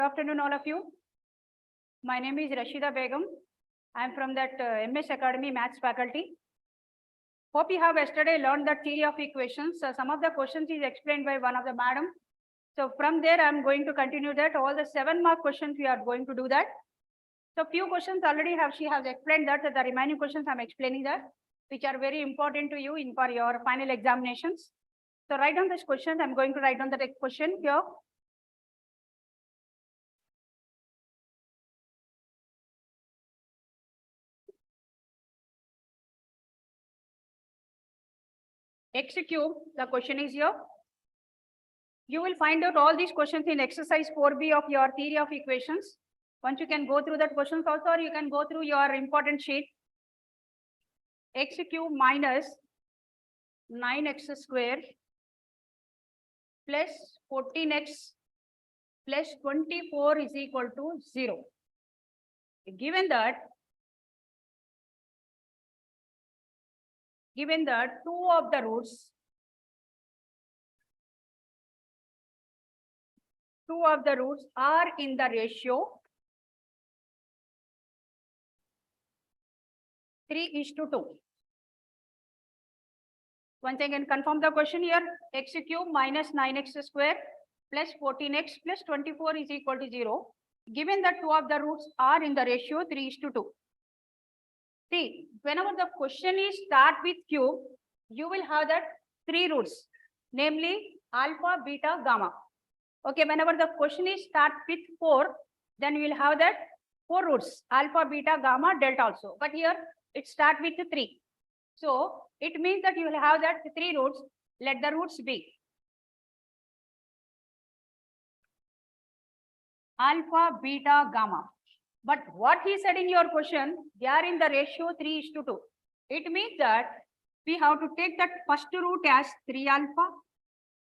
Good afternoon, all of you. My name is Rashida Begum. I am from that MS Academy Maths faculty. Hope you have yesterday learned the theory of equations. Some of the questions is explained by one of the madam. So from there, I am going to continue that. All the 7-mark questions we are going to do that. So few questions already she has explained that. The remaining questions I am explaining that, which are very important to you for your final examinations. So write down this question. I am going to write down the question here. X cube, the question is here. You will find out all these questions in exercise 4B of your theory of equations. Once you can go through that questions also, or you can go through your important sheet. X cube minus 9x square plus 14x plus 24 is equal to 0. Given that two of the roots are in the ratio 3:2. Once again, confirm the question here. X cube minus 9x square plus 14x plus 24 is equal to 0. Given that two of the roots are in the ratio 3:2. See, whenever the question is start with cube, you will have that 3 roots, namely alpha, beta, gamma. Okay, whenever the question is start with 4, then we will have that 4 roots, alpha, beta, gamma, delta also. But here it start with 3. So it means that you will have that 3 roots. Let the roots be alpha, beta, gamma. But what he said in your question, they are in the ratio 3:2. It means that we have to take that first root as 3 alpha,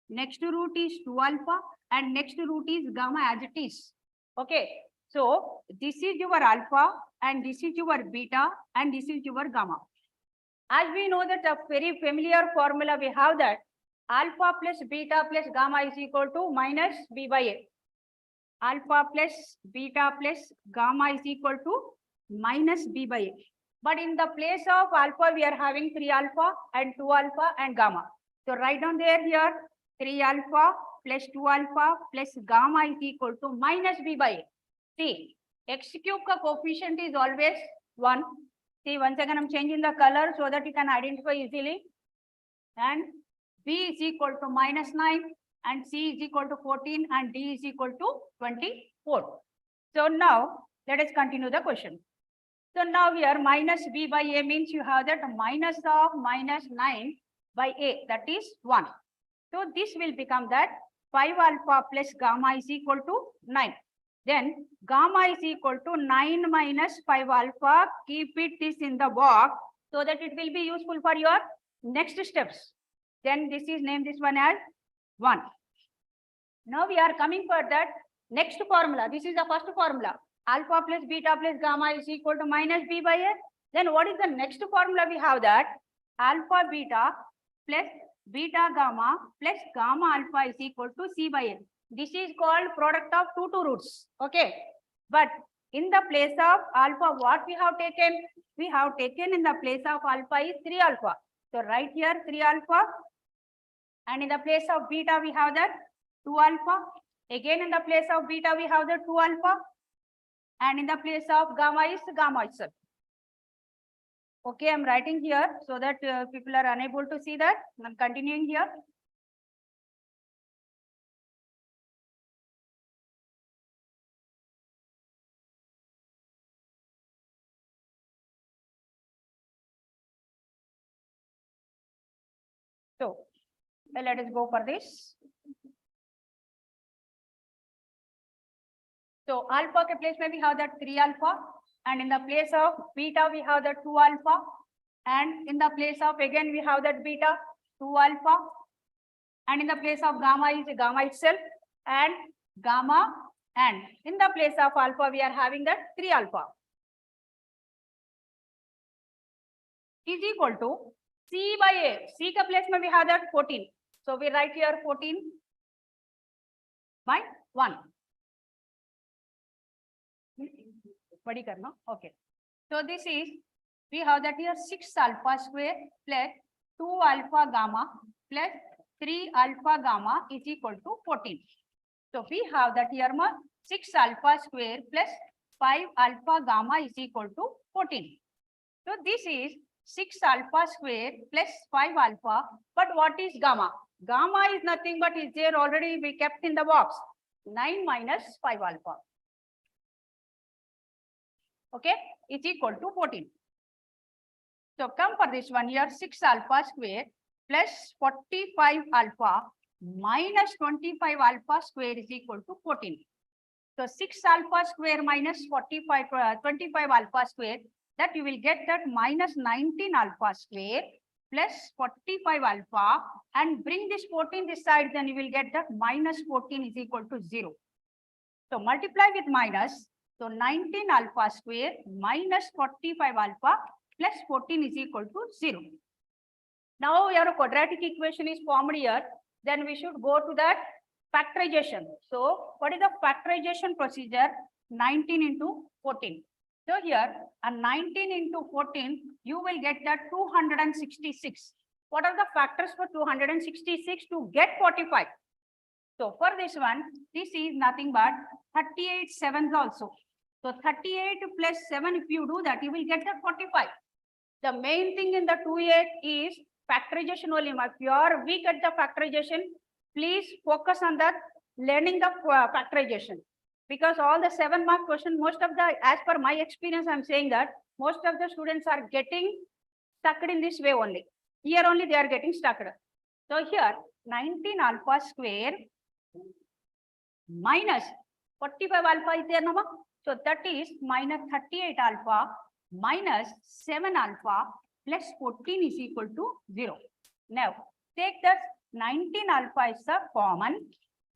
next root is 2 alpha, and next root is gamma as it is. Okay, so this is your alpha, and this is your beta, and this is your gamma. As we know that a very familiar formula, we have that alpha plus beta plus gamma is equal to minus b by a. Alpha plus beta plus gamma is equal to minus b by a. But in the place of alpha, we are having 3 alpha and 2 alpha and gamma. So write down there here 3 alpha plus 2 alpha plus gamma is equal to minus b by a. See, x cube ka coefficient is always 1. See, once again I'm changing the color so that you can identify easily. And b is equal to minus 9. And C is equal to 14 and D is equal to 24. So now let us continue the question. So now here minus B by A means you have that minus of minus 9 by A, that is 1. So this will become that 5 alpha plus gamma is equal to 9. Then gamma is equal to 9 minus 5 alpha. Keep it in the box so that it will be useful for your next steps. Then this is named this one as 1. Now we are coming for that next formula. This is the first formula. Alpha plus beta plus gamma is equal to minus b by a. Then what is the next formula? We have that alpha beta plus beta gamma plus gamma alpha is equal to c by a. This is called product of two roots. Okay. But in the place of alpha, what we have taken? We have taken in the place of alpha is 3 alpha. So right here 3 alpha. And in the place of beta, we have that 2 alpha. Again, in the place of beta, we have the 2 alpha. And in the place of gamma is gamma itself. Okay, I'm writing here so that people are unable to see that. I'm continuing here. So, let us go for this. So alpha के place में we have that 3 alpha, and in the place of beta we have that 2 alpha, and in the place of again we have that beta 2 alpha, and in the place of gamma is gamma itself and gamma, and in the place of alpha we are having that 3 alpha is equal to c by a. C के place में we have that 14. So we write here 14 by 1. Badi karna. Okay. So this is, we have that here 6 alpha square plus 2 alpha gamma plus 3 alpha gamma is equal to 14. So we have that here 6 alpha square plus 5 alpha gamma is equal to 14. So this is 6 alpha square plus 5 alpha. But what is gamma? Gamma is nothing but is there already we kept in the box. 9 minus 5 alpha. Okay, is equal to 14. So come for this one here, 6 alpha square plus 45 alpha minus 25 alpha square is equal to 14. So 6 alpha square minus 25 alpha square, that you will get that minus 19 alpha square plus 45 alpha, and bring this 14 this side, then you will get that minus 14 is equal to 0. So multiply with minus. So 19 alpha square minus 45 alpha plus 14 is equal to 0. Now your quadratic equation is formed here. Then we should go to that factorization. So what is the factorization procedure? 19 into 14. So here a 19 into 14, you will get that 266. What are the factors for 266 to get 45? So for this one, this is nothing but 38 sevens also. So 38 plus 7, if you do that, you will get the 45. The main thing in the 2-8 is factorization only. If you are weak at the factorization, please focus on that, learning the factorization. Because all the 7-mark question, most of the, as per my experience, I'm saying that most of the students are getting stuck in this way only. Here only they are getting stuck. So here 19 alpha square minus 45 alpha is there, no? So that is minus 38 alpha minus 7 alpha plus 14 is equal to 0. Now take that 19 alpha is the common,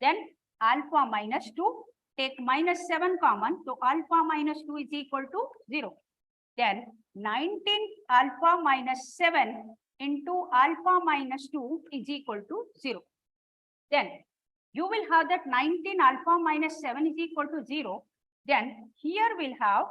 then alpha minus 2, take minus 7 common, so alpha minus 2 is equal to 0. Then 19 alpha minus 7 into alpha minus 2 is equal to 0. Then you will have that 19 alpha minus 7 is equal to 0. Then here we'll have,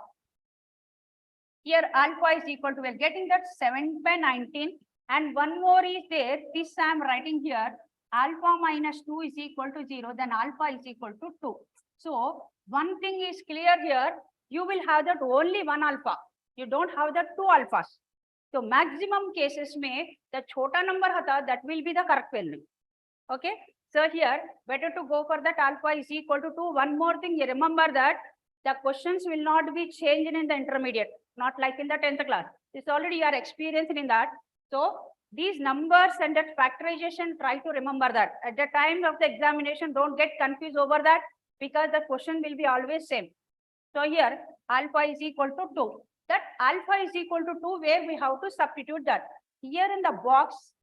here alpha is equal to, we're getting that 7 by 19. And one more is there, this I am writing here, alpha minus 2 is equal to 0, then alpha is equal to 2. So one thing is clear here, you will have that only one alpha. You don't have the 2 alphas. So maximum cases may the chota number hata, that will be the correct value. Okay. So here better to go for that alpha is equal to 2. One more thing, you remember that the questions will not be changed in the intermediate, not like in the 10th class. It's already you are experienced in that. So these numbers and that factorization, try to remember that. At the time of the examination, don't get confused over that, because the question will be always same. So here alpha is equal to 2. That alpha is equal to 2, where we have to substitute that. Here in the box,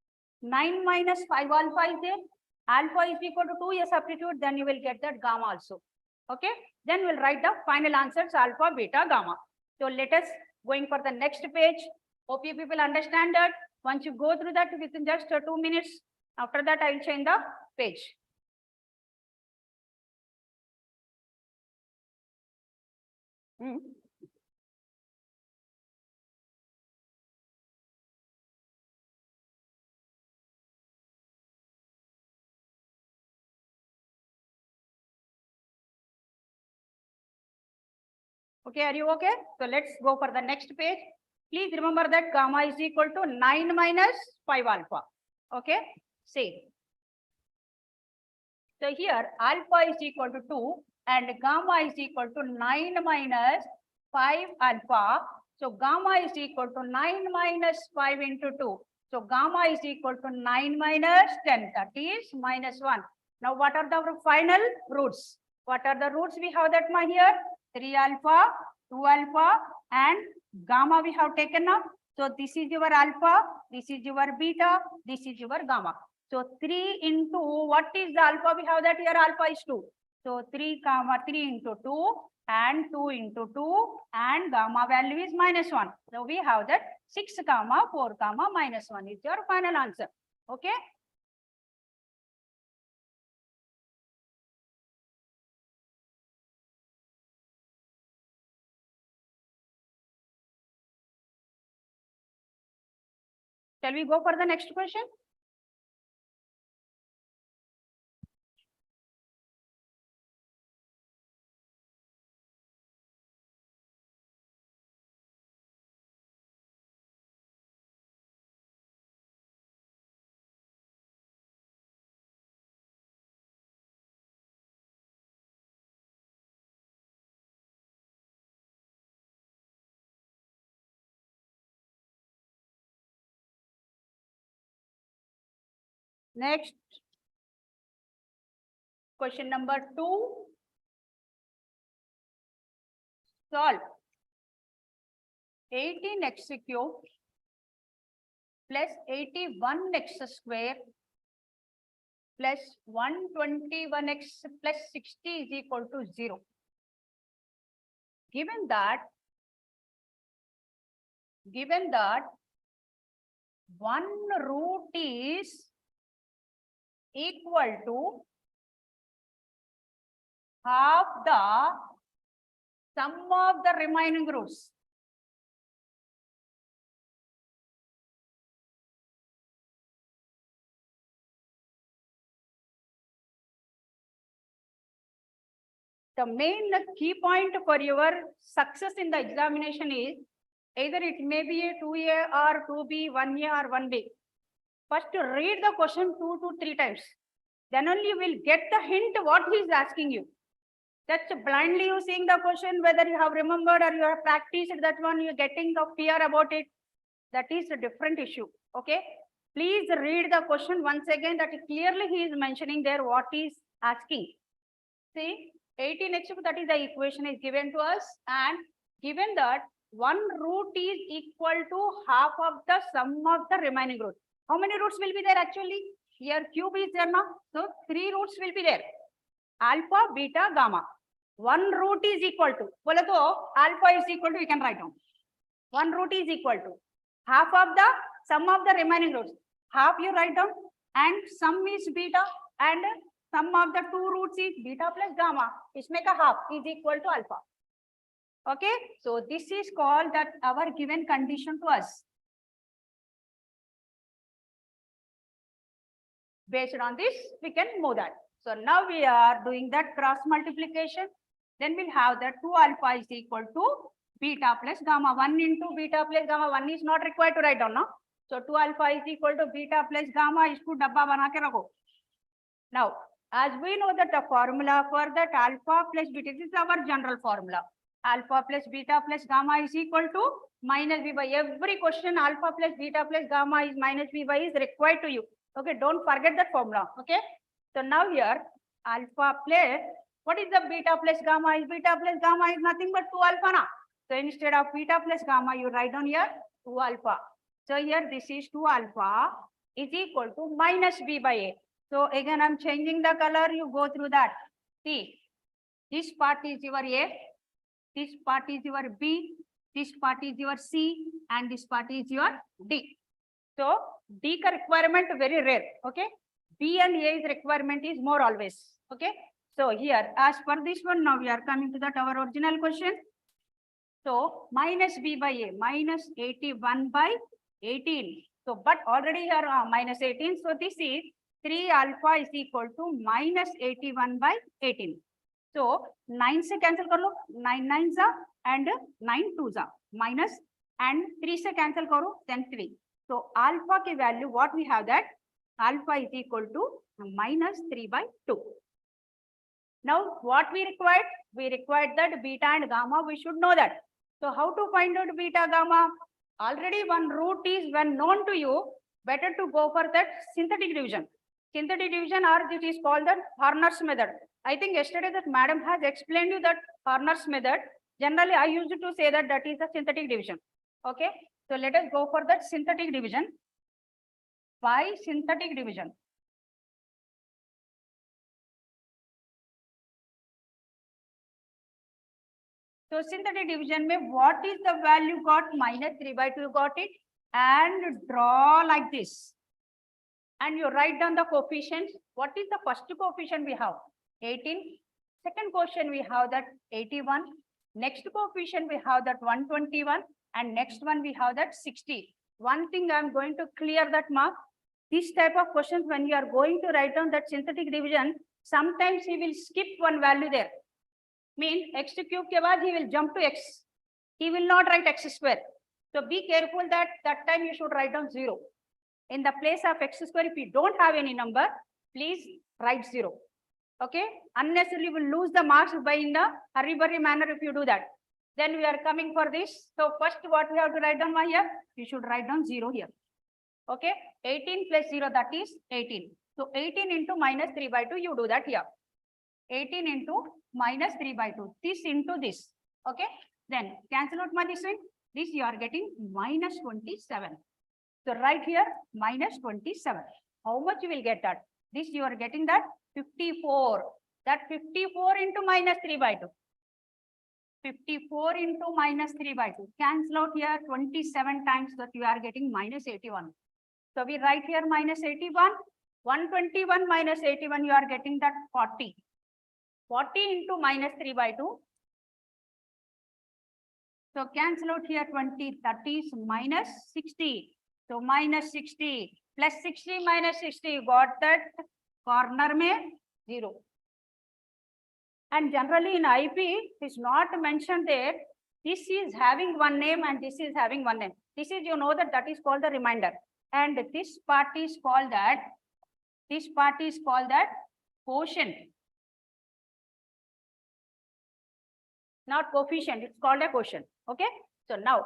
9 minus 5 alpha is there. Alpha is equal to 2, you substitute, then you will get that gamma also. Okay. Then we'll write the final answers, alpha, beta, gamma. So let us going for the next page. Hope you people understand that. Once you go through that within just 2 minutes, after that I will change the page. Okay, are you okay? So let's go for the next page. Please remember that gamma is equal to 9 minus 5 alpha. Okay, see. So here alpha is equal to 2 and gamma is equal to 9 minus 5 alpha. So gamma is equal to 9 minus 5 into 2. So gamma is equal to 9 minus 10. That is minus 1. Now what are the final roots? What are the roots we have that here? 3 alpha, 2 alpha and gamma we have taken now. So this is your alpha, this is your beta, this is your gamma. So 3 into, what is the alpha we have that here? Alpha is 2. So 3 into 2 and 2 into 2 and gamma value is minus 1. So we have that 6, 4, minus 1 is your final answer. Okay. Shall we go for the next question? Next, question number 2. Solve 18x cube plus 81x square plus 121x plus 60 is equal to 0. Given that 1 root is equal to half the sum of the remaining roots. The main key point for your success in the examination is either it may be a 2A or 2B, 1A or 1B. First read the question 2 to 3 times. Then only you will get the hint what he is asking you. That's blindly you seeing the question, whether you have remembered or you have practiced that one, you're getting the fear about it. That is a different issue. Okay. Please read the question once again, that clearly he is mentioning there what he is asking. See, 18x, that is the equation is given to us, and given that 1 root is equal to half of the sum of the remaining roots. How many roots will be there actually? Here cube is there now. So 3 roots will be there. Alpha, beta, gamma. 1 root is equal to, alpha is equal to, you can write down. 1 root is equal to half of the sum of the remaining roots. Half you write down, and sum is beta, and sum of the 2 roots is beta plus gamma. It's make a half is equal to alpha. Okay, so this is called that our given condition to us. Based on this, we can move that. So now we are doing that cross multiplication. Then we'll have that 2 alpha is equal to beta plus gamma. 1 into beta plus gamma. 1 is not required to write down now. So 2 alpha is equal to beta plus gamma. Isko dabba bana ke rakho. Now, as we know that the formula for that alpha plus beta, this is our general formula. Alpha plus beta plus gamma is equal to minus b by. Every question alpha plus beta plus gamma is minus b by is required to you. Okay, don't forget that formula. Okay, so now here alpha plus, what is the beta plus gamma? Is beta plus gamma is nothing but 2 alpha na. So instead of beta plus gamma, you write down here 2 alpha. So here this is 2 alpha is equal to minus b by a. So again I'm changing the color, you go through that. See, this part is your A, this part is your B, this part is your C, and this part is your D. So D ka requirement very rare. Okay, B and A's requirement is more always. Okay, so here as per this one, now we are coming to that our original question. So minus b by a, minus 81 by 18. So but already here minus 18. So this is 3 alpha is equal to minus 81 by 18. So 9 se cancel kar lo, 9 9s and 9 2s minus, and 3 se cancel karo, then 3. So alpha ke value what we have, that alpha is equal to minus 3 by 2. Now what we required? We required that beta and gamma, we should know that. So how to find out beta gamma? Already 1 root is when known to you, better to go for that synthetic division. Synthetic division, or it is called the Horner's method. I think yesterday that madam has explained you that Horner's method. Generally, I used to say that that is the synthetic division. Okay, so let us go for that synthetic division. By synthetic division, so synthetic division mein what is the value got? Minus 3 by 2 got it, and draw like this. And you write down the coefficients. What is the first coefficient we have? 18. Second coefficient we have that 81. Next coefficient we have that 121. And next one we have that 60. one thing I am going to clear that mark. This type of questions, when you are going to write down that synthetic division, sometimes he will skip one value there. Mean x cube ke baad he will jump to x. He will not write x square. So be careful that time you should write down 0. In the place of x square, if you don't have any number, please write 0. Okay? Unnecessarily will lose the marks by in the hurry-burry manner if you do that. Then we are coming for this. So first what we have to write down here? You should write down 0 here. Okay? 18 plus 0, that is 18. So 18 into minus 3 by 2, you do that here. 18 into minus 3 by 2. This into this. Okay? Then cancel out my this one. This you are getting minus 27. So right here minus 27. How much you will get that? This you are getting that 54. That 54 into minus 3 by 2. 54 into minus 3 by 2. Cancel out here 27 times, that you are getting minus 81. So we write here minus 81. 121 minus 81, you are getting that 40. 40 into minus 3 by 2. So cancel out here 20, that is minus 60. So minus 60 plus 60 minus 60, you got that corner mein 0. And generally in IP, it is not mentioned there. This is having one name and this is having one name. This is, you know, that is called the remainder. And this part is called that, quotient. Not coefficient, it's called a quotient. Okay. So now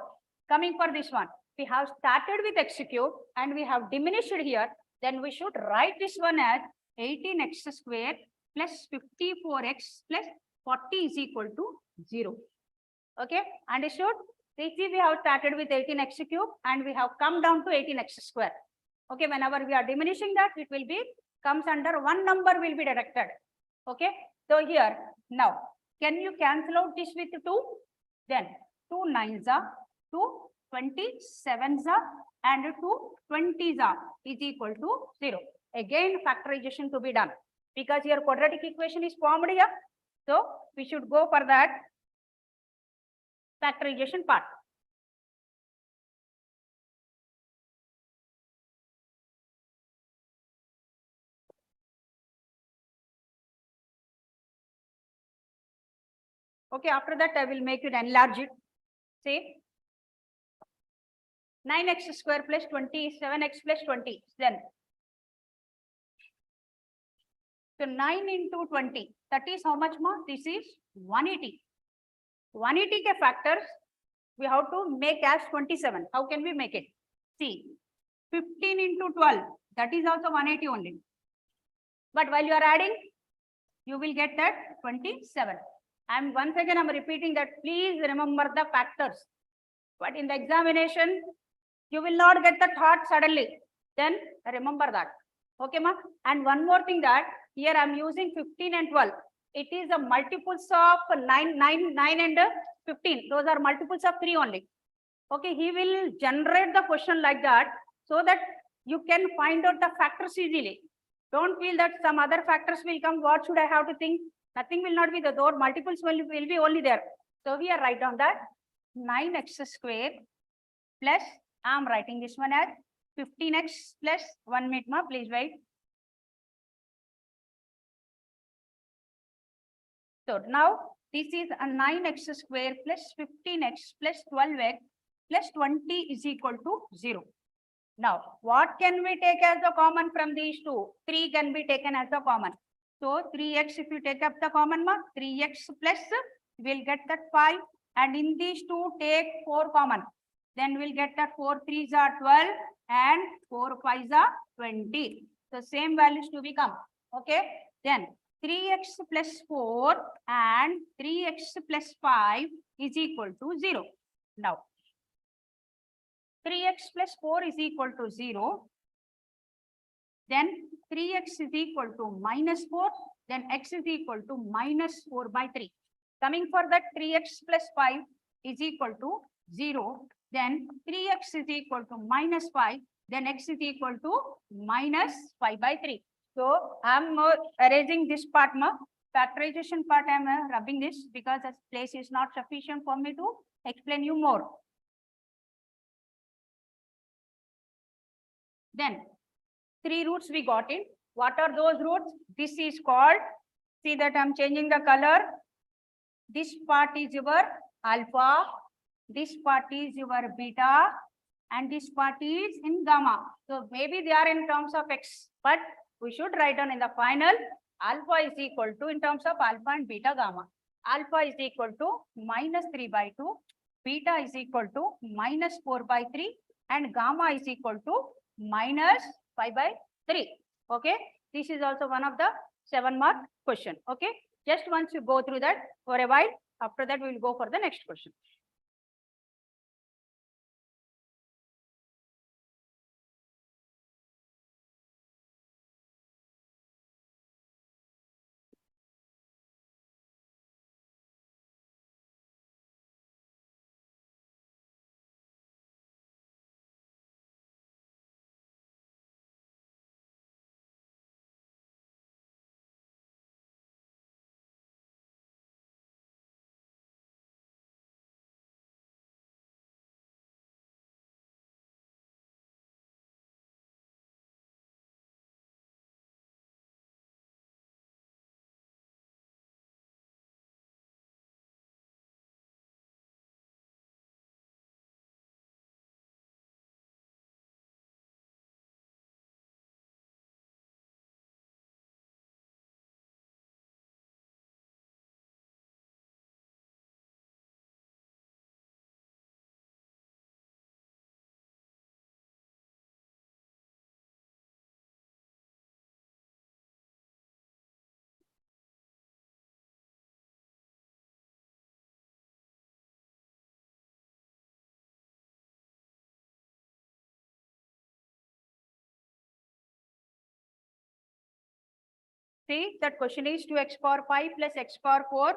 coming for this one, we have started with x cube and we have diminished here. Then we should write this one as 18x square plus 54x plus 40 is equal to 0. Okay. Understood? This is, we have started with 18x cube and we have come down to 18x square. Okay. Whenever we are diminishing that, it will be comes under one number will be deducted. Okay. So here now, can you cancel out this with 2? Then 2 9s are 2 27s are and 2 20s are is equal to 0. Again factorization to be done, because your quadratic equation is formed here. So we should go for that factorization part. Okay, after that I will make it enlarge it. Say 9x square plus 27x plus 20. Then so 9 into 20, that is how much more? This is 180. 180 ke factors we have to make as 27. How can we make it? See, 15 into 12, that is also 180 only. But while you are adding, you will get that 27. And once again, I'm repeating that please remember the factors. But in the examination, you will not get the thought suddenly. Then remember that. Okay, ma? And one more thing, that here I'm using 15 and 12. It is a multiples of 9 and 15. Those are multiples of 3 only. Okay, he will generate the question like that so that you can find out the factors easily. Don't feel that some other factors will come. What should I have to think? Nothing will not be there. Those multiples will be only there. So here write down that 9x square plus, I'm writing this one as 15x plus 1 minute, ma, please wait. So now this is a 9x square plus 15x plus 12x plus 20 is equal to 0. Now what can we take as the common from these two? 3 can be taken as the common. So 3x, if you take up the common, ma, 3x plus we'll get that 5, and in these two take 4 common. Then we'll get that 4 3s are 12 and 4 5s are 20. So same values to become. Okay. Then 3x plus 4 and 3x plus 5 is equal to 0. Now 3x plus 4 is equal to 0. Then 3x is equal to minus 4. Then x is equal to minus 4 by 3. Coming for that, 3x plus 5 is equal to 0. Then 3x is equal to minus 5. Then x is equal to minus 5 by 3. So I'm erasing this part, ma. Factorization part I'm rubbing this because this place is not sufficient for me to explain you more. Then 3 roots we got in. What are those roots? This is called, see that I'm changing the color. This part is your alpha, this part is your beta, and this part is in gamma. So maybe they are in terms of x, but we should write down in the final, alpha is equal to, in terms of alpha and beta gamma. Alpha is equal to -3/2, beta is equal to -4/3, and gamma is equal to -5/3. Okay, this is also one of the 7-mark question. Okay, just once you go through that for a while, after that we will go for the next question. See, that question is 2x power 5 plus x power 4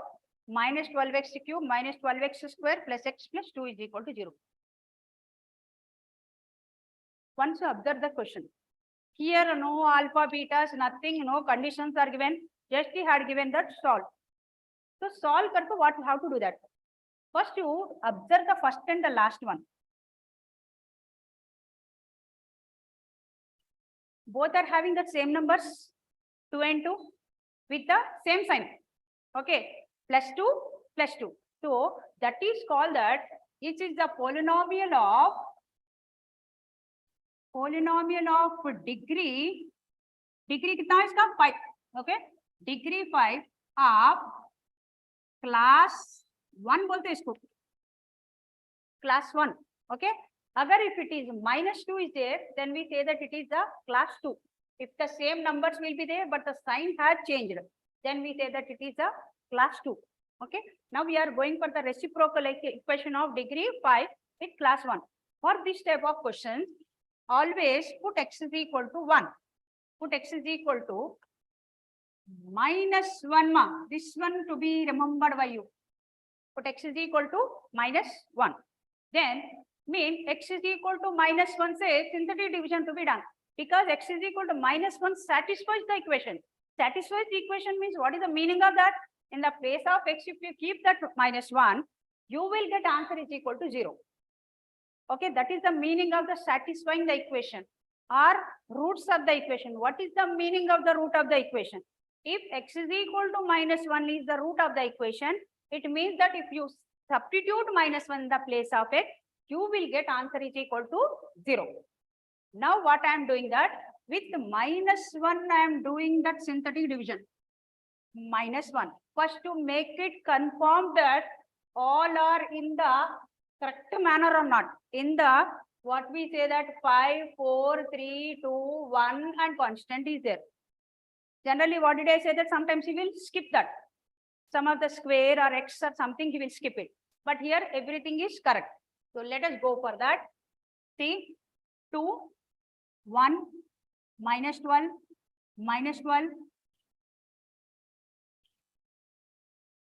minus 12x cube minus 12x square plus x plus 2 is equal to 0. Once you observe the question, here no alpha, betas, nothing, no conditions are given. Just he had given that solve. So solve karko, what you have to do that? First you observe the first and the last one. Both are having the same numbers, 2 and 2, with the same sign. Okay, plus 2, plus 2. So that is called that it is the polynomial of degree. Degree कितना है इसका? 5. Okay, degree 5 of class 1 बोलते हैं इसको. Class 1. Okay. Agar if it is -2 is there, then we say that it is the class 2. If the same numbers will be there, but the sign has changed, then we say that it is the class 2. Okay. Now we are going for the reciprocal equation of degree 5 with class 1. For this type of questions, always put x is equal to 1. Put x is equal to -1 ma. This one to be remembered by you. Put x is equal to -1. Then mean x is equal to -1 say synthetic division to be done, because x is equal to -1 satisfies the equation. Satisfies the equation means what is the meaning of that? In the place of x, if you keep that -1, you will get answer is equal to 0. Okay, that is the meaning of the satisfying the equation or roots of the equation. What is the meaning of the root of the equation? If x is equal to -1 is the root of the equation, it means that if you substitute -1 in the place of x, you will get answer is equal to 0. Now what I am doing that with -1, I am doing that synthetic division. -1. First to make it confirm that all are in the correct manner or not. In the what we say that 5, 4, 3, 2, 1 and constant is there. Generally, what did I say that sometimes you will skip that. Some of the square or x or something, he will skip it. But here everything is correct. So let us go for that. See, 2, 1, -12, -12,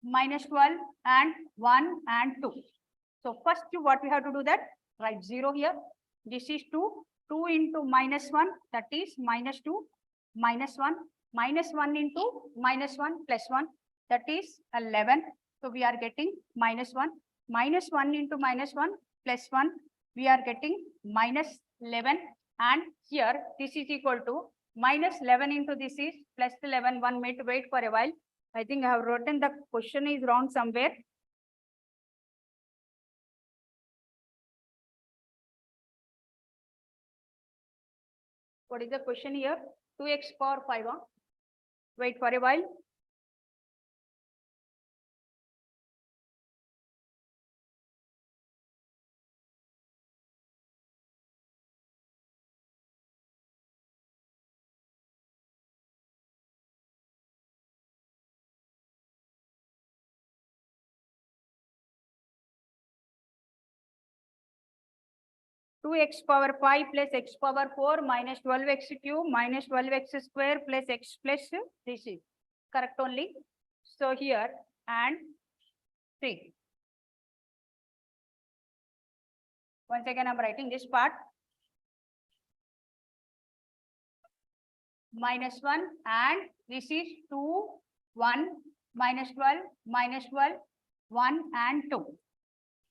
-12 and 1 and 2. So first what we have to do that, write 0 here. This is 2, 2 into -1, that is -2, -1, -1 into -1 plus 1, that is 11. So we are getting -1, -1 into -1 plus 1, we are getting -11. and here this is equal to minus 11 into this is plus 11. 1 minute, wait for a while. I think I have written the question is wrong somewhere. What is the question here? 2x power 5. Wait for a while. Two x power 5 plus x power 4 minus 12x cube minus 12x square plus x plus this is correct only. So here and 3. Once again, I'm writing this part. Minus 1 and this is 2, 1, minus 12, minus 12, 1 and 2.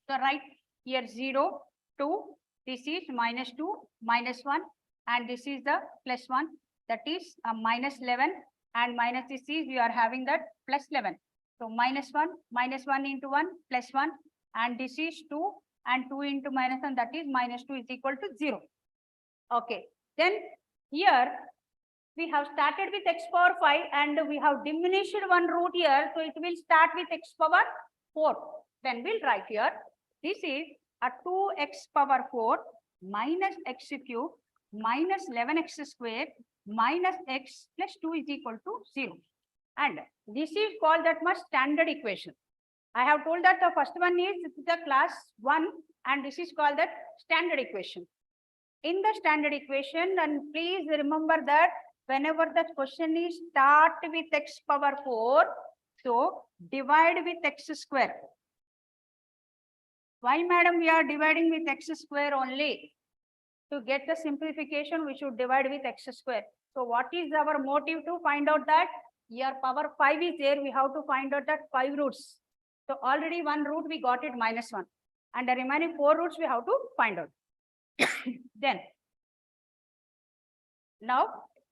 So write here 0, 2, this is minus 2, minus 1 and this is the plus 1, that is minus 11 and minus this is we are having that plus 11. So minus 1 into 1 plus 1 and this is 2 and 2 into minus 1, that is minus 2 is equal to 0. Okay, then here we have started with x power 5 and we have diminished one root here. So it will start with x power 4. Then we'll write here, this is a 2x power 4 minus x cube minus 11x square minus x plus 2 is equal to 0. And this is called that much standard equation. I have told that the first one is the class 1 and this is called that standard equation. In the standard equation, and please remember that whenever the question is start with x power 4, so divide with x square. Why, madam, we are dividing with x square only? To get the simplification, we should divide with x square. So what is our motive to find out that? Here power 5 is there, we have to find out that 5 roots. So already one root we got it minus 1 and the remaining 4 roots we have to find out. Then now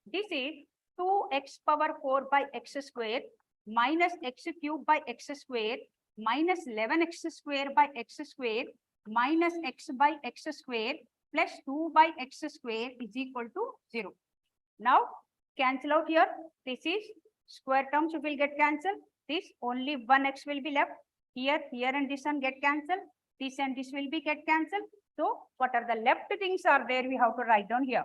this is 2x power 4 by x square minus x cube by x square minus 11x square by x square minus x by x square plus 2 by x square is equal to 0. Now cancel out here. This is square terms will get cancelled. This only 1x will be left. Here and this one get cancelled. This and this will be get cancelled. So what are the left things are there we have to write down here.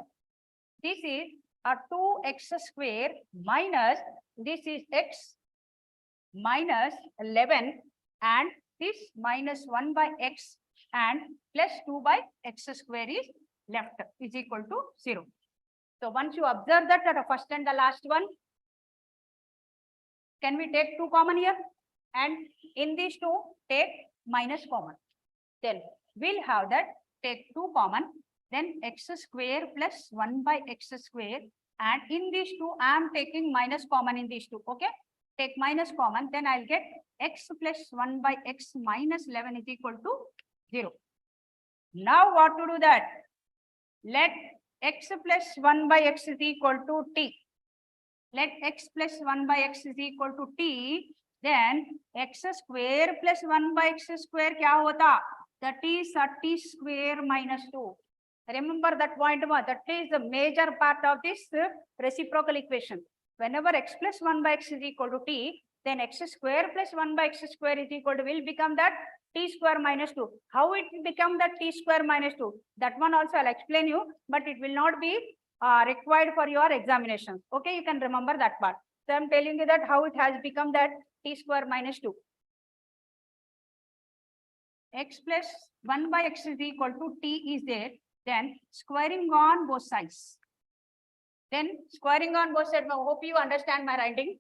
This is a 2x square minus this is x minus 11 and this minus 1 by x and plus 2 by x square is left is equal to 0. So once you observe that the first and the last one, can we take 2 common here? And in these 2, take minus common. Then we'll have that take 2 common, then x square plus 1 by x square. And in these 2, I am taking minus common in these 2. Okay, take minus common, then I'll get x plus 1 by x minus 11 is equal to 0. Now what to do that? Let x plus 1 by x is equal to t. Let x plus 1 by x is equal to t. Then x square plus 1 by x square kya hota? That is t square minus 2. Remember that point, that is the major part of this reciprocal equation. Whenever x plus 1 by x is equal to t, then x square plus 1 by x square is equal to will become that t square minus 2. How it become that t square minus 2? That one also I'll explain you, but it will not be required for your examination. Okay, you can remember that part. So I'm telling you that how it has become that t square minus 2. X plus 1 by x is equal to t is there. Then squaring on both sides. Then squaring on both sides. I hope you understand my writing.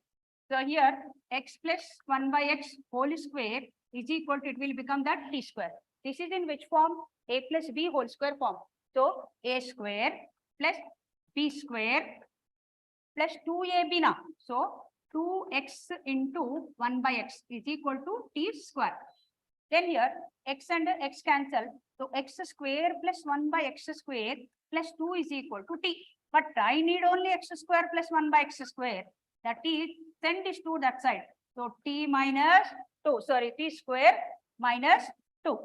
So here x plus 1 by x whole square is equal to, it will become that t square. This is in which form? A plus b whole square form. So a square plus b square plus 2ab now. So 2x into 1 by x is equal to t square. Then here x and x cancel. So x square plus 1 by x square plus 2 is equal to t. But I need only x square plus 1 by x square. That is, send this to that side. So t minus 2, sorry, t square minus 2.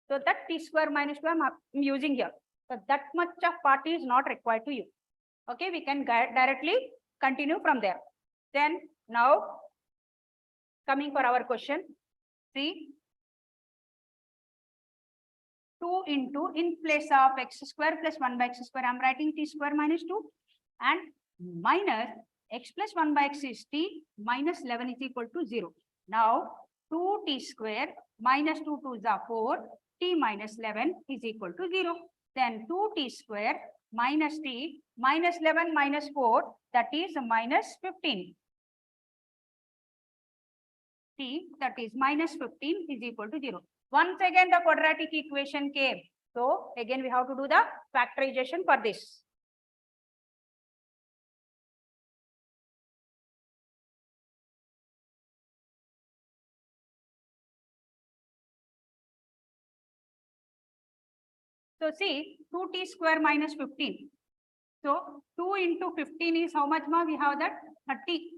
So that t square minus 2 I am using here. So that much of part is not required to you. Okay, we can directly continue from there. Then now coming for our question, see, 2 into, in place of x square plus 1 by x square, I am writing t square minus 2 and minus x plus 1 by x is t minus 11 is equal to 0. Now 2t square minus 2 2 is 4, t minus 11 is equal to 0. Then 2t square minus t minus 11 minus 4, that is minus 15. T, that is minus 15 is equal to 0. Once again the quadratic equation came. So again we have to do the factorization for this. So see, 2t square minus 15. So 2 into 15 is how much more? We have that 30.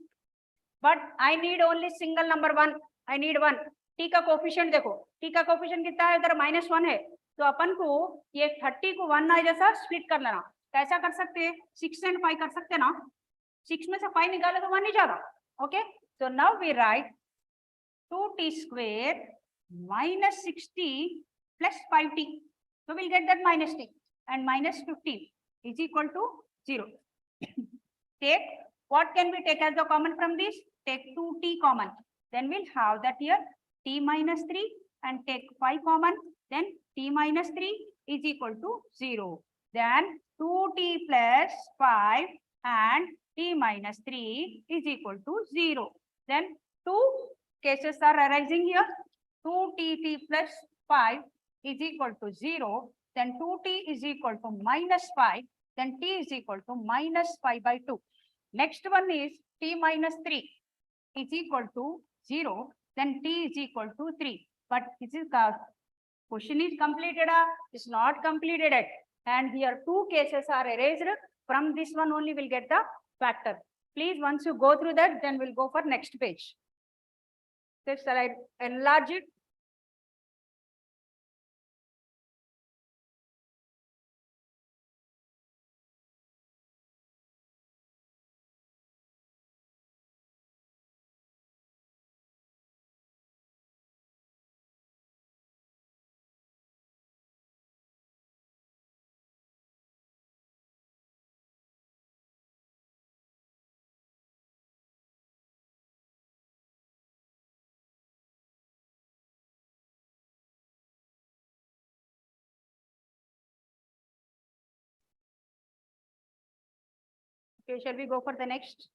But I need only single number 1. I need 1. t का coefficient देखो, t का coefficient कितना है, इधर -1 है, तो अपन को ये 30 को 1 आई जैसा स्प्लिट कर लेना. कैसा कर सकते हैं? 6 and 5 कर सकते हैं ना. 6 में से 5 निकाले तो 1 नहीं जाता. Okay, so now we write 2t square minus 60 plus 5t. So we'll get that minus t, and minus 15 is equal to 0. Take, what can we take as the common from this? Take 2t common. Then we'll have that here t minus 3 and take 5 common. Then t minus 3 is equal to 0. Then 2t plus 5 and t minus 3 is equal to 0. Then two cases are arising here. 2t plus 5 is equal to 0. Then 2t is equal to minus 5. Then t is equal to minus 5 by 2. Next one is t minus 3 is equal to 0. Then t is equal to 3. But this is question is completed, is not completed yet. And here two cases are erased. From this one only we'll get the factor. Please, once you go through that, then we'll go for next page. So shall I enlarge it? Okay, shall we go for the next?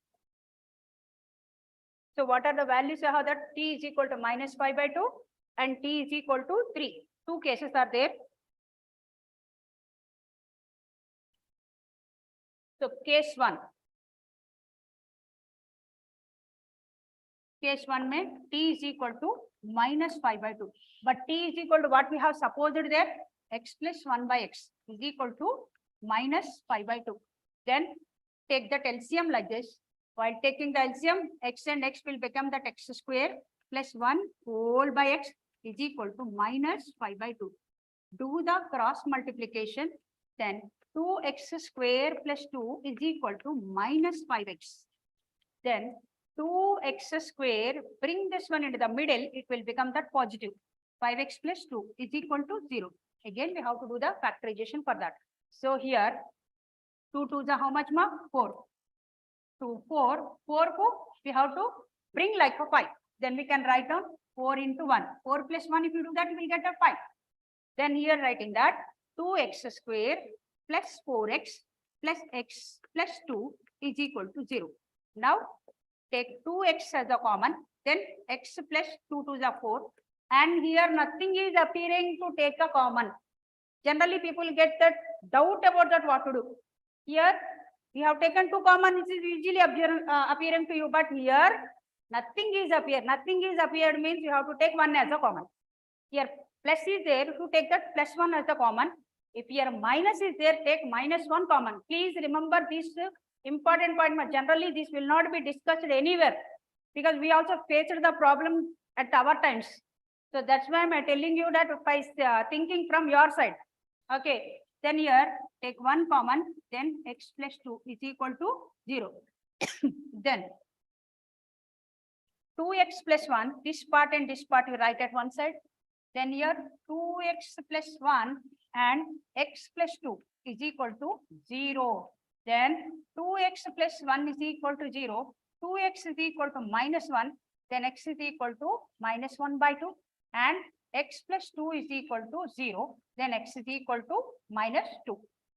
So what are the values? You have that t is equal to minus 5 by 2 and t is equal to 3. Two cases are there. So case 1. Case 1 में t is equal to minus 5 by 2. But t is equal to what we have supposed there? X plus 1 by x is equal to minus 5 by 2. Then take that LCM like this. While taking the LCM, x and x will become that x square plus 1 whole by x is equal to minus 5 by 2. Do the cross multiplication. Then 2x square plus 2 is equal to minus 5x. Then 2x square, bring this one into the middle, it will become that positive. 5x plus 2 is equal to 0. Again, we have to do the factorization for that. So here, 2 2s are how much more? 4. 2, 4. 4 we have to bring like a 5. Then we can write down 4 into 1. 4 plus 1, if you do that, you will get a 5. Then here writing that 2x square plus 4x plus x plus 2 is equal to 0. Now, take 2x as a common, then x plus 2 2s are 4. And here nothing is appearing to take a common. Generally, people get that doubt about that what to do. Here, we have taken 2 common, it is easily appearing to you. But here, nothing is appeared. Nothing is appeared means you have to take 1 as a common. Here plus is there, to take that plus 1 as the common. If here minus is there, take minus 1 common. Please remember this important point. Generally, this will not be discussed anywhere because we also faced the problem at our times. So that's why I'm telling you that by thinking from your side. Okay. Then here take 1 common, then x plus 2 is equal to 0. Then 2x plus 1, this part and this part we write at one side. Then here 2x plus 1 and x plus 2 is equal to 0. Then 2x plus 1 is equal to 0. 2x is equal to minus 1. Then x is equal to minus 1 by 2. And x plus 2 is equal to 0. Then x is equal to minus 2.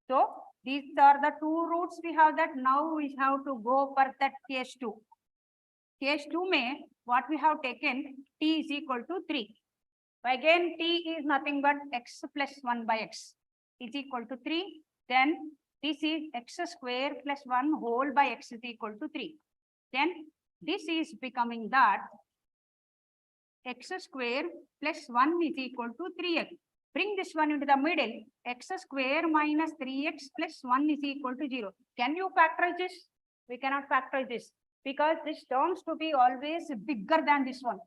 So these are the two roots we have that. Now we have to go for that case 2. Case 2 may what we have taken t is equal to 3. Again t is nothing but x plus 1 by x is equal to 3. Then this is x square plus 1 whole by x is equal to 3. Then this is becoming that x square plus 1 is equal to 3x. Bring this one into the middle. X square minus 3x plus 1 is equal to 0. Can you factorize this? We cannot factorize this because this terms to be always bigger than this one,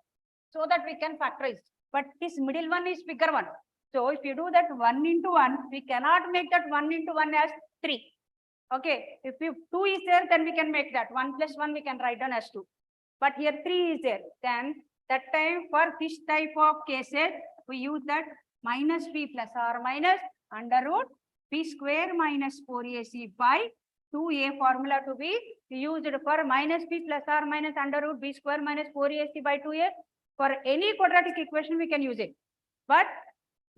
so that we can factorize. But this middle one is bigger one. So if you do that 1 into 1, we cannot make that 1 into 1 as 3. Okay. If 2 is there, then we can make that 1 plus 1 we can write down as 2. But here 3 is there. Then that time for this type of cases, we use that minus b plus or minus under root b square minus 4ac by 2a formula to be used for minus b plus or minus under root b square minus 4ac by 2a. For any quadratic equation, we can use it. But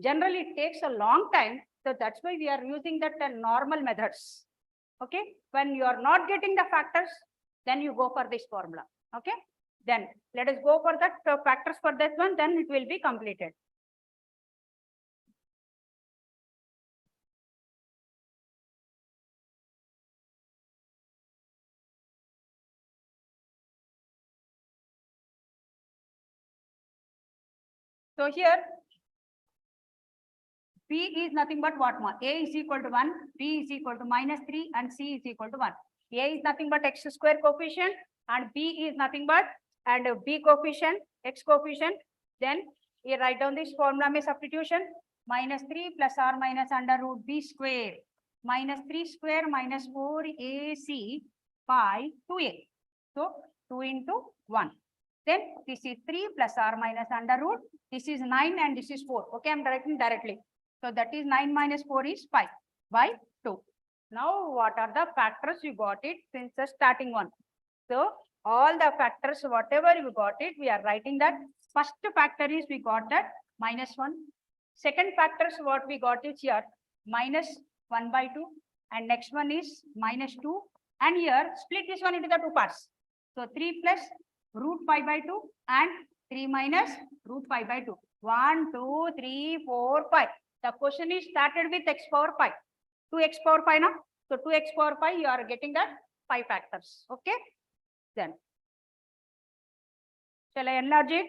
generally, it takes a long time. So that's why we are using that normal methods. Okay. When you are not getting the factors, then you go for this formula. Okay. Then let us go for that factors for this one. Then it will be completed. So here B is nothing but what one? A is equal to 1, B is equal to minus 3, and C is equal to 1. A is nothing but x square coefficient, and B is nothing but and B coefficient, x coefficient. Then you write down this formula में substitution. Minus 3 plus or minus under root B square minus 3 square minus 4AC by 2A. So 2 into 1. Then this is 3 plus or minus under root. This is 9 and this is 4. Okay, I'm writing directly. So that is 9 minus 4 is 5 by 2. Now what are the factors? You got it since the starting one. So all the factors, whatever you got it, we are writing that. First factor is we got that minus 1. Second factors what we got is here minus 1 by 2. And next one is minus 2. And here split this one into the two parts. So 3 plus root 5 by 2 and 3 minus root 5 by 2. 1, 2, 3, 4, 5. The question is started with x power 5. 2x power 5 now. So 2x power 5, you are getting that 5 factors. Okay. Then shall I enlarge it?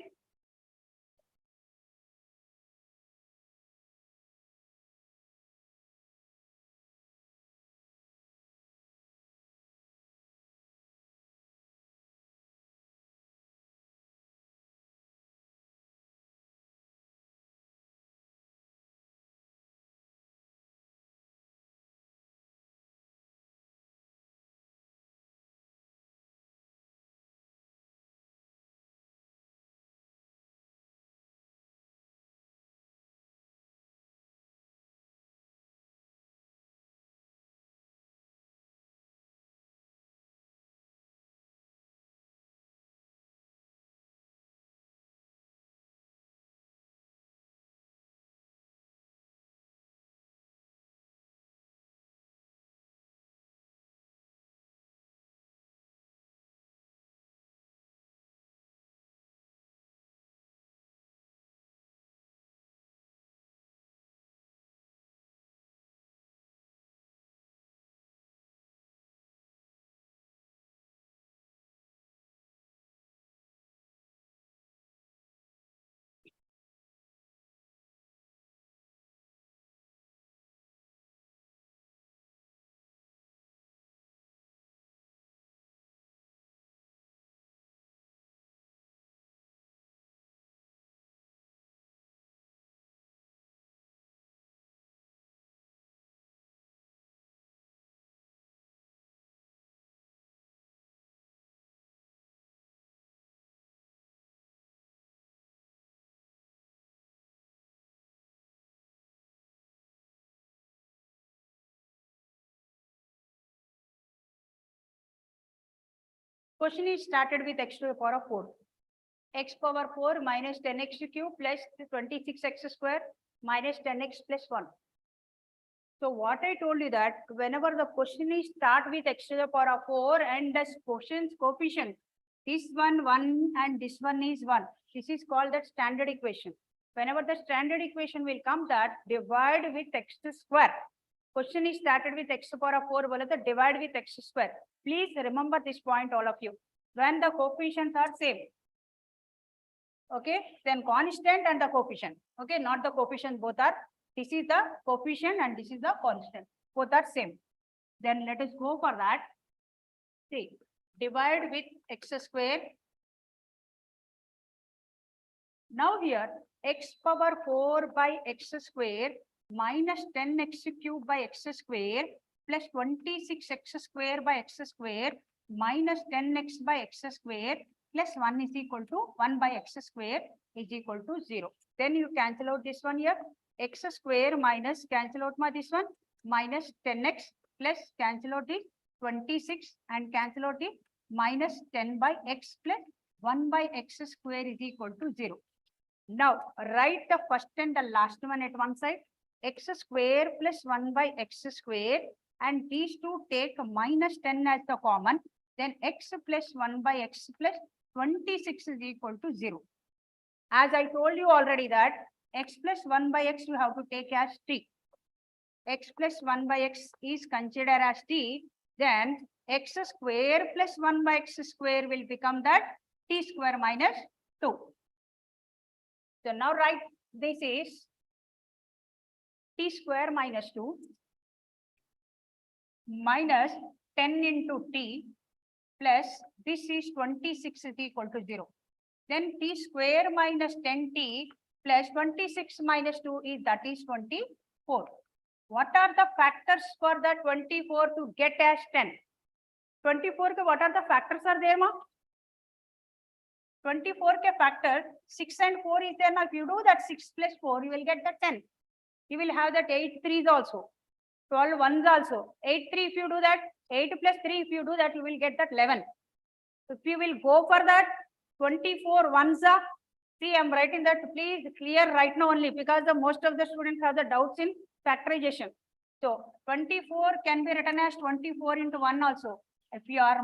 Question is started with x to the power of 4. X power 4 minus 10x cube plus 26x square minus 10x plus 1. So what I told you that whenever the question is start with x to the power of 4 and the question's coefficient, this one 1 and this one is 1. This is called the standard equation. Whenever the standard equation will come, that divide with x square. Question is started with x to the power of 4, बोले तो divide with x square. Please remember this point, all of you. When the coefficients are same, okay, then constant and the coefficient, okay, not the coefficient, both are. This is the coefficient and this is the constant. Both are same. Then let us go for that. See, divide with x square. Now here, x power 4 by x square minus 10x cube by x square plus 26x square by x square minus 10x by x square plus 1 is equal to 1 by x square is equal to 0. Then you cancel out this one here. X square minus cancel out this one minus 10x plus cancel out the 26 and cancel out the minus 10 by x plus 1 by x square is equal to 0. Now write the first and the last one at one side. X square plus 1 by x square, and these two take minus 10 as the common. Then x plus 1 by x plus 26 is equal to 0. As I told you already that x plus 1 by x you have to take as t. X plus 1 by x is considered as t. Then x square plus 1 by x square will become that t square minus 2. So now write this is t square minus 2 minus 10 into t plus this is 26 is equal to 0. Then t square minus 10t plus 26 minus 2 is that is 24. What are the factors for the 24 to get as 10? 24 ke what are the factors are there, ma? 24 ke factor 6 and 4 is there. Now if you do that 6 plus 4 you will get the 10. You will have that 8 3s also, 12 1s also. 8 3 if you do that, 8 plus 3 if you do that you will get that 11. If you will go for that 24 1s, see I am writing that, please clear right now only because the most of the students have the doubts in factorization. So 24 can be written as 24 into 1 also. If you are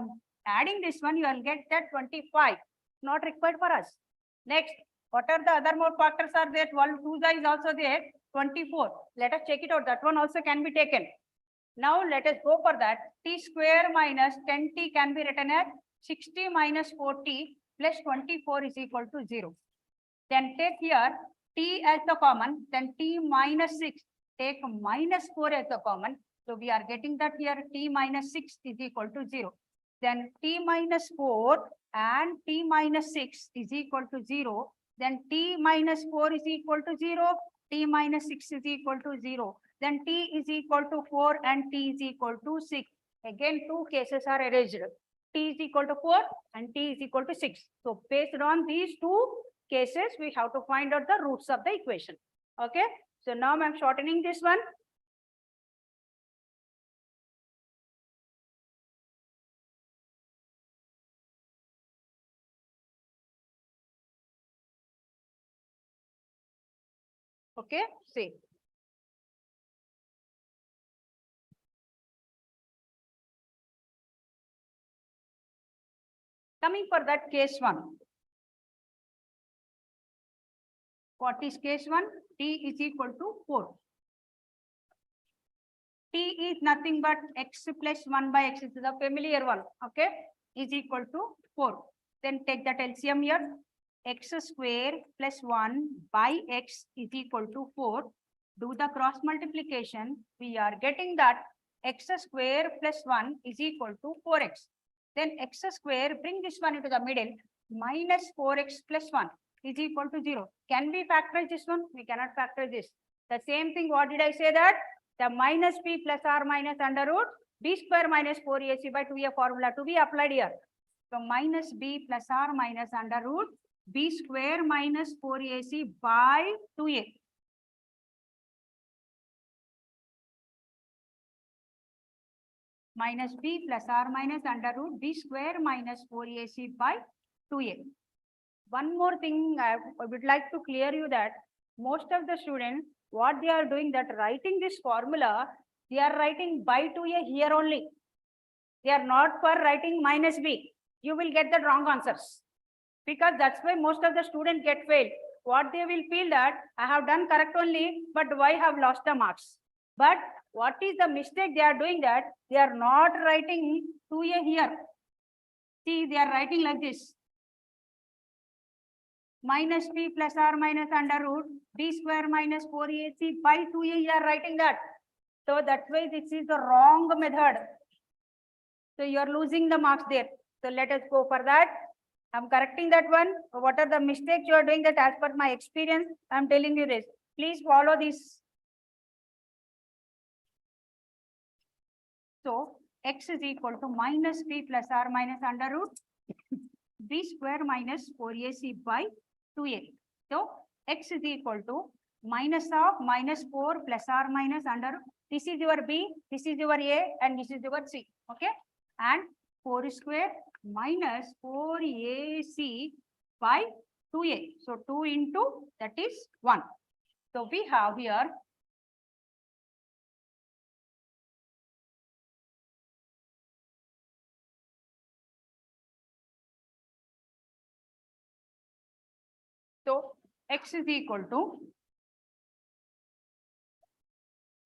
adding this one, you will get that 25. Not required for us. Next, what are the other more factors are there? 12 2s is also there. 24. Let us check it out. That one also can be taken. Now let us go for that. T square minus 10t can be written as 60 minus 4t plus 24 is equal to 0. Then take here t as the common. Then t minus 6. Take minus 4 as the common. So we are getting that here t minus 6 is equal to 0. Then t minus 4 and t minus 6 is equal to 0. Then t minus 4 is equal to 0. T minus 6 is equal to 0. Then t is equal to 4 and t is equal to 6. Again, two cases are erased. T is equal to 4 and t is equal to 6. So based on these two cases, we have to find out the roots of the equation. Okay. So now I am shortening this one. Okay, see. Coming for that case 1. What is case 1? T is equal to 4. T is nothing but x plus 1 by x. This is a familiar one. Okay, is equal to 4. Then take that LCM here. X square plus 1 by x is equal to 4. Do the cross multiplication. We are getting that x square plus 1 is equal to 4x. Then x square, bring this one into the middle, minus 4x plus 1 is equal to 0. Can we factorize this one? We cannot factorize this. The same thing, what did I say that? The minus b plus r minus under root b square minus 4ac by 2a formula to be applied here. So minus b plus r minus under root b square minus 4ac by 2a. minus b plus or minus under root b square minus 4ac by 2a. One more thing I would like to clear you that most of the students, what they are doing that writing this formula, they are writing by 2a here only. They are not for writing minus b. You will get the wrong answers. Because that's why most of the students get failed. What they will feel that I have done correct only, but why have lost the marks? But what is the mistake they are doing that they are not writing 2a here. See, they are writing like this. Minus b plus or minus under root b square minus 4ac by 2a, you are writing that. So that's why this is the wrong method. So you are losing the marks there. So let us go for that. I'm correcting that one. What are the mistakes you are doing that as per my experience? I'm telling you this. Please follow this. So x is equal to minus b plus or minus under root b square minus 4ac by 2a. So x is equal to minus of minus 4 plus or minus under root. This is your b, this is your a, and this is your c. Okay. And 4 square minus 4ac by 2a. So 2 into that is 1. So we have here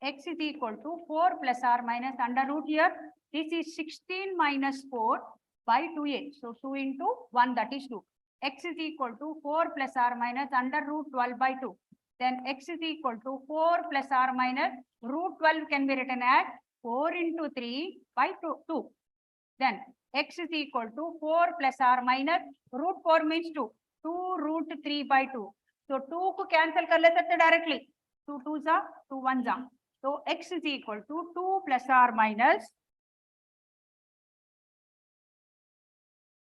x is equal to 4 plus or minus under root here. This is 16 minus 4 by 2a. So 2 into 1, that is 2. X is equal to 4 plus or minus under root 12 by 2. Then x is equal to 4 plus or minus root 12 can be written as 4 into 3 by 2. Then x is equal to 4 plus or minus root 4 means 2. 2 root 3 by 2. So 2 को cancel कर ले सकते directly. 2 2 जा 2 1 जा. So x is equal to 2 plus or minus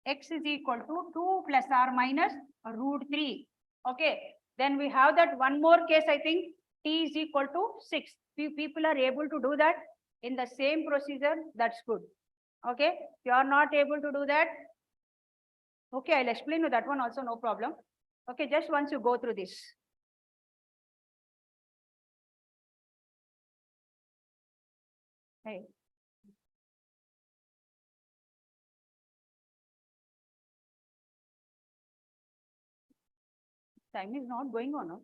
x is equal to 2 plus or minus root 3. Okay. Then we have that one more case. I think t is equal to 6. Few people are able to do that in the same procedure. That's good. Okay. If you are not able to do that, okay, I'll explain you that one also, no problem. Okay, just once you go through this. Hey. Time is not going on. No?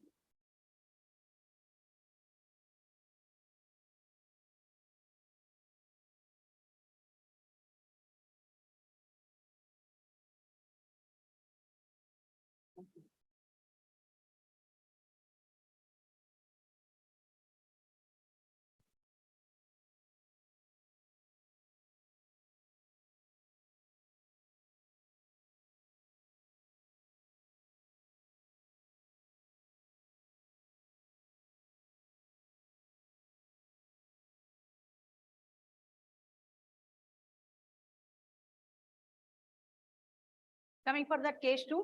Coming for that case 2.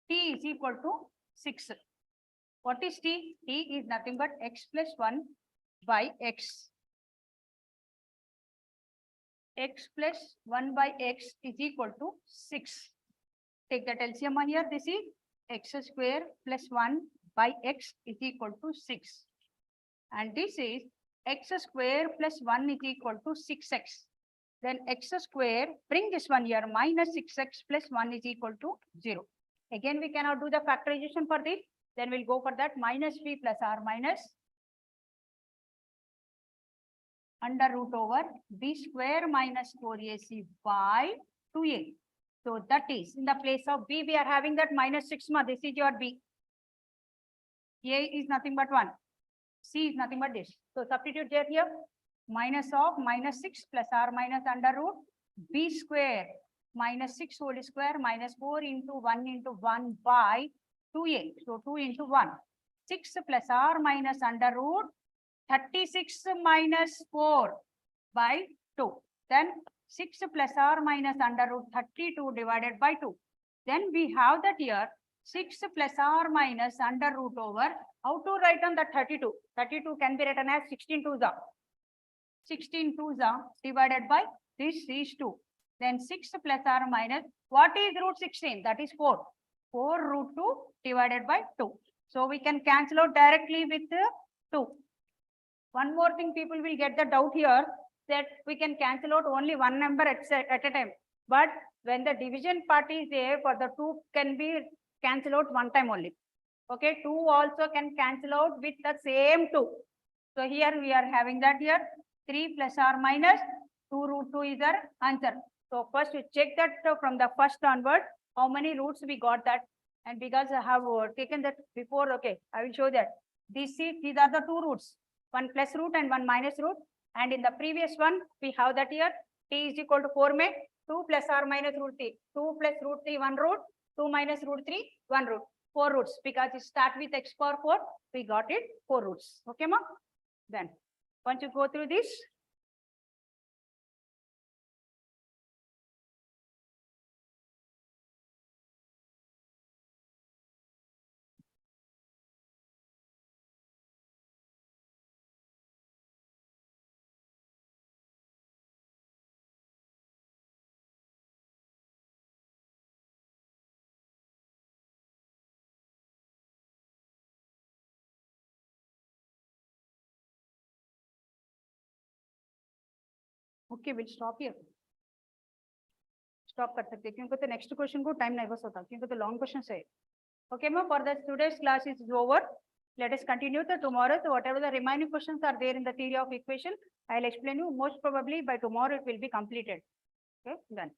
T is equal to 6. What is T? T is nothing but x plus 1 by x. X plus 1 by x is equal to 6. Take that LCM here. This is x square plus 1 by x is equal to 6. And this is x square plus 1 is equal to 6x. Then x square, bring this one here, minus 6x plus 1 is equal to 0. Again, we cannot do the factorization for this. Then we'll go for that minus b plus r minus under root over b square minus 4ac by 2a. So that is in the place of b, we are having that minus 6. This is your b. A is nothing but 1. C is nothing but this. So substitute there here. Minus of minus 6 plus r minus under root b square minus 6 whole square minus 4 into 1 into 1 by 2a. So 2 into 1. 6 plus r minus under root 36 minus 4 by 2. Then 6 plus r minus under root 32 divided by 2. Then we have that here 6 plus or minus under root over. How to write on the 32? 32 can be written as 16 twos are. 16 twos are divided by this is 2. Then 6 plus or minus. What is root 16? That is 4. 4 root 2 divided by 2. So we can cancel out directly with 2. One more thing people will get the doubt here that we can cancel out only one number at a time. But when the division part is there, for the 2 can be cancel out one time only. Okay, 2 also can cancel out with the same 2. So here we are having that here 3 plus or minus 2 root 2 is our answer. So first we check that from the first onward, how many roots we got that. And because I have taken that before, okay, I will show that. These are the 2 roots, one plus root and one minus root. And in the previous one, we have that here, t is equal to 4 may 2 plus or minus root 3, 2 plus root 3, 1 root, 2 minus root 3, 1 root, 4 roots. Because it start with x power 4, we got it 4 roots. Okay, ma? Then, once you go through this, okay, we'll stop here. Stop कर सकते क्योंकि तो next question को time नहीं बस होता क्योंकि तो long question है. Okay, ma, for the today's class is over. Let us continue the tomorrow. So whatever the remaining questions are there in the theory of equation, I'll explain you. Most probably by tomorrow it will be completed. Okay, done.